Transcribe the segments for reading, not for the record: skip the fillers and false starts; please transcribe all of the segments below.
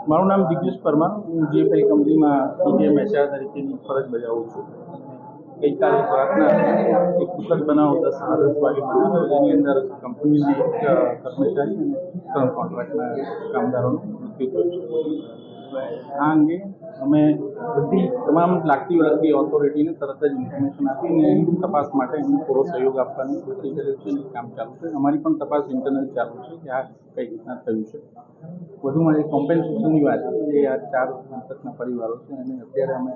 મારું નામ જિગ્નેશ પરમાર, હું જીએફએલ કંપનીમાં સીજીએમ એચઆર તરીકેની ફરજ બજાવું છું. ગઈકાલે રાતના એક દુઃખદ બનાવ 10 વાગે બન્યો, જેની અંદર કંપનીના એક કર્મચારી અને 3 કોન્ટ્રાક્ટના કામદારોનું મૃત્યુ થયું છે. આ અંગે અમે બધી તમામ લાગતી વળગતી ઓથોરિટીને તરત જ ઇન્ફોર્મેશન આપીને તપાસ માટે એમને પૂરો સહયોગ આપવાની નક્કી કર્યું છે. કામ ચાલુ છે. અમારી પણ તપાસ ઇન્ટરનલ ચાલુ છે કે આ કઈ રીતના થયું છે. વધુમાં જે કોમ્પેન્સેશનની વાત છે, જે આ 4 મૃતકના પરિવારો છે અને અત્યારે અમે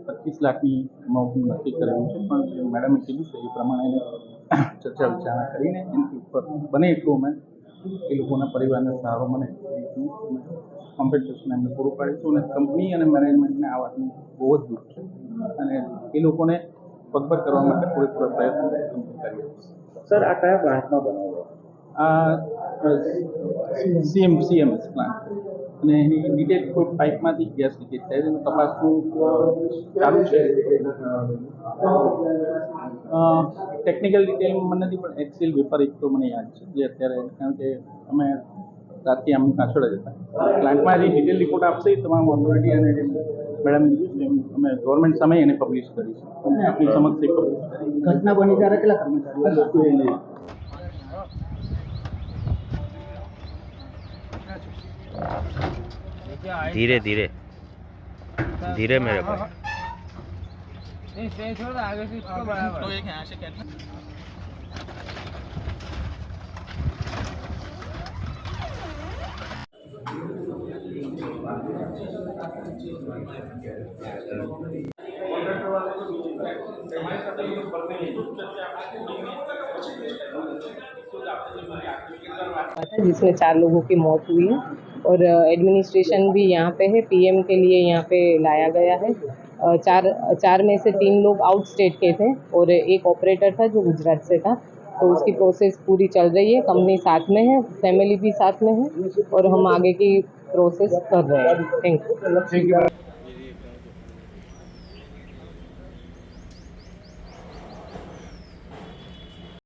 25 લાખની અમાઉન્ટ નક્કી કરેલું છે, પણ મેડમે કીધું છે એ પ્રમાણે ચર્ચા વિચારણા કરીને એની ઉપર બને એટલું અમે એ લોકોના પરિવારને સહારો મળે એ રીતનું અમે કોમ્પેન્સેશન એમને પૂરું પાડીશું. અને કંપની અને મેનેજમેન્ટને આ વાતનું બહુ જ દુઃખ છે અને એ લોકોને પગભર કરવા માટે પૂરેપૂરો પ્રયત્ન કરીએ. સર, આ કયા પ્લાન્ટમાં બનાવો? આ સીએમએસ પ્લાન્ટ અને એની ડિટેલ કોઈ પાઇપમાંથી ગેસ લીકેજ થાય છે. તપાસનું ચાલુ છે. ટેકનિકલ ડિટેલમાં મને નથી, પણ એક્સિલ વેપર એક તો મને યાદ છે, જે અત્યારે કારણ કે અમે રાતથી આમની પાછળ જ હતા. પ્લાન્ટમાં જે ડિટેલ રિપોર્ટ આપશે એ તમામ ઓથોરિટી અને મેડમ કીધું છે અમે ગવર્મેન્ટ સામે એને પબ્લિશ કરીશું અને આપણી સમક્ષ એ પબ્લિશ કરી. ઘટના બની ત્યારે કેટલા કર્મચારીઓ? धीरे धीरे धीरे मेरे भाई। आगे से इसको बराबर तो एक यहाँ से कहना जिसमें 4 लोगों की मौत हुई है और एडमिनिस्ट्रेशन भी यहाँ पे है। पीएम के लिए यहाँ पे लाया गया है। चार में से 3 लोग आउट स्टेट के थे और एक ऑपरेटर था जो गुजरात से था। तो उसकी प्रोसेस पूरी चल रही है। कंपनी साथ में है, फैमिली भी साथ में है और हम आगे की प्रोसेस कर रहे हैं। Thank you.